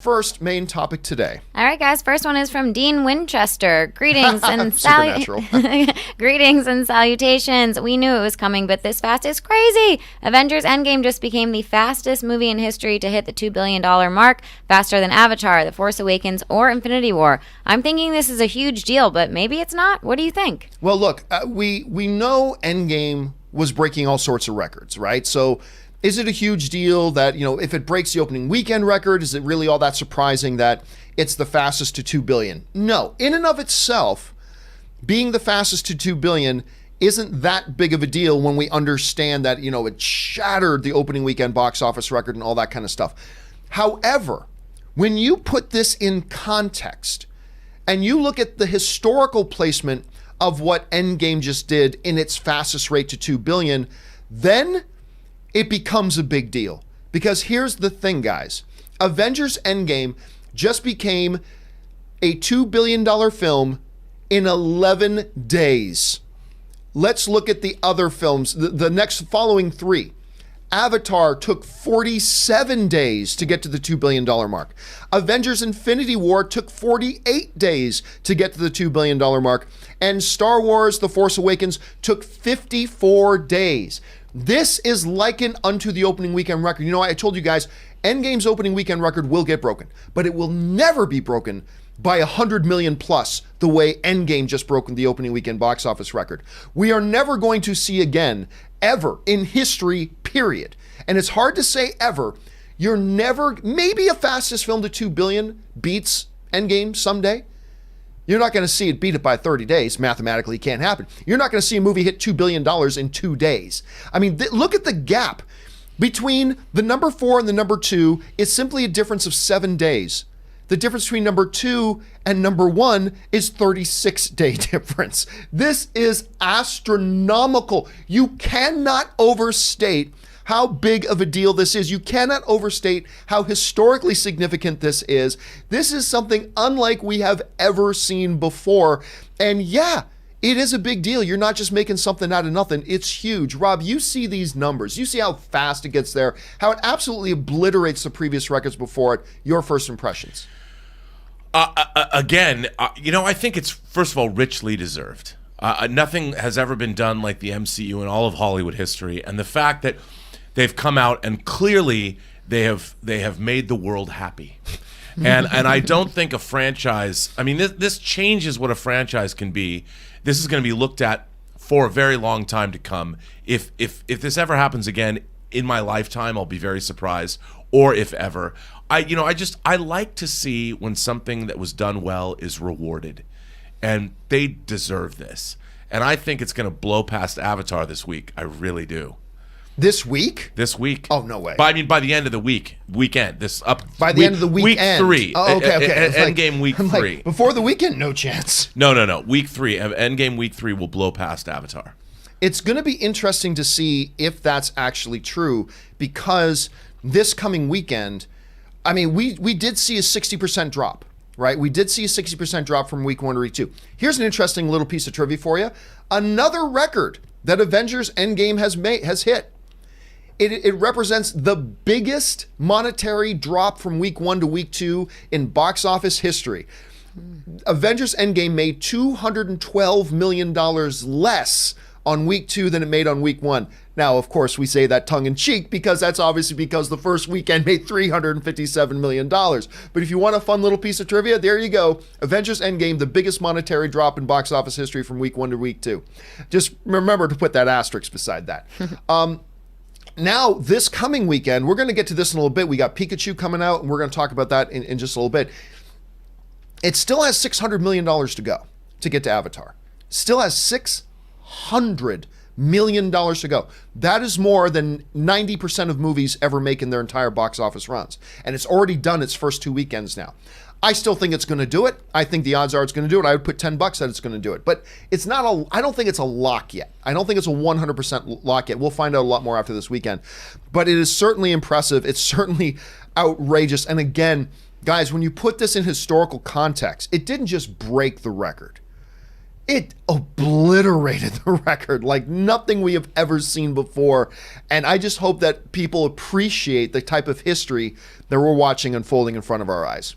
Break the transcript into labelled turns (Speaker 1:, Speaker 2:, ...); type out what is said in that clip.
Speaker 1: First main topic today.
Speaker 2: All right, guys. First one is from Dean Winchester. Greetings and greetings and salutations. We knew it was coming, but this fast is crazy. Avengers Endgame just became the fastest movie in history to hit the $2 billion mark, faster than Avatar, The Force Awakens, or Infinity War. I'm thinking this is a huge deal, but maybe it's not. What do you think?
Speaker 1: Well, look, we know Endgame was breaking all sorts of records, right? So is it a huge deal that, if it breaks the opening weekend record, is it really all that surprising that it's the fastest to 2 billion? No. In and of itself, being the fastest to 2 billion isn't that big of a deal when we understand that, it shattered the opening weekend box office record and all that kind of stuff. However, when you put this in context and you look at the historical placement of what Endgame just did in its fastest rate to 2 billion, then it becomes a big deal. Because here's the thing, guys. Avengers Endgame just became a $2 billion film in 11 days. Let's look at the other films, the next following three. Avatar took 47 days to get to the $2 billion mark. Avengers Infinity War took 48 days to get to the $2 billion mark. And Star Wars The Force Awakens took 54 days. This is likened unto the opening weekend record. I told you guys, Endgame's opening weekend record will get broken, but it will never be broken by 100 million plus the way Endgame just broke the opening weekend box office record. We are never going to see again, ever, in history, period. And it's hard to say ever. You're never, maybe a fastest film to 2 billion beats Endgame someday. You're not going to see it beat it by 30 days. Mathematically, it can't happen. You're not going to see a movie hit $2 billion in 2 days. I mean, look at the gap between the number 4 and the number 2 is simply a difference of 7 days. The difference between number 2 and number 1 is 36-day difference. This is astronomical. You cannot overstate how big of a deal this is. You cannot overstate how historically significant this is. This is something unlike we have ever seen before. And yeah, it is a big deal. You're not just making something out of nothing. It's huge. Rob, you see these numbers. You see how fast it gets there, how it absolutely obliterates the previous records before it. Your first impressions?
Speaker 3: I think it's, first of all, richly deserved. Nothing has ever been done like the MCU in all of Hollywood history. And the fact that they've come out and clearly they have made the world happy. And I don't think a franchise, I mean, this changes what a franchise can be. This is going to be looked at for a very long time to come. If this ever happens again in my lifetime, I'll be very surprised, or if ever. I like to see when something that was done well is rewarded. And they deserve this. And I think it's going to blow past Avatar this week. I really do.
Speaker 1: This week?
Speaker 3: This week.
Speaker 1: Oh, no way.
Speaker 3: By the end of the weekend.
Speaker 1: By the end of the weekend.
Speaker 3: Week 3.
Speaker 1: Oh, okay.
Speaker 3: Endgame week 3.
Speaker 1: Before the weekend, no chance.
Speaker 3: No. Week 3. Endgame week 3 will blow past Avatar.
Speaker 1: It's going to be interesting to see if that's actually true, because this coming weekend, I mean, we did see a 60% drop, right? We did see a 60% drop from week 1 to week 2. Here's an interesting little piece of trivia for you. Another record that Avengers Endgame has hit. It represents the biggest monetary drop from week 1 to week 2 in box office history. Avengers Endgame made $212 million less on week 2 than it made on week 1. Now, of course, we say that tongue-in-cheek because that's obviously because the first weekend made $357 million. But if you want a fun little piece of trivia, there you go. Avengers Endgame, the biggest monetary drop in box office history from week 1 to week 2. Just remember to put that asterisk beside that. Now, this coming weekend, we're going to get to this in a little bit. We got Pikachu coming out, and we're going to talk about that in just a little bit. It still has $600 million to go to get to Avatar. Still has $600 million to go. That is more than 90% of movies ever make in their entire box office runs. And it's already done its first 2 weekends now. I still think it's going to do it. I think the odds are it's going to do it. I would put $10 that it's going to do it. But it's not I don't think it's a lock yet. I don't think it's a 100% lock yet. We'll find out a lot more after this weekend. But it is certainly impressive. It's certainly outrageous. And again, guys, when you put this in historical context, it didn't just break the record. It obliterated the record like nothing we have ever seen before. And I just hope that people appreciate the type of history that we're watching unfolding in front of our eyes.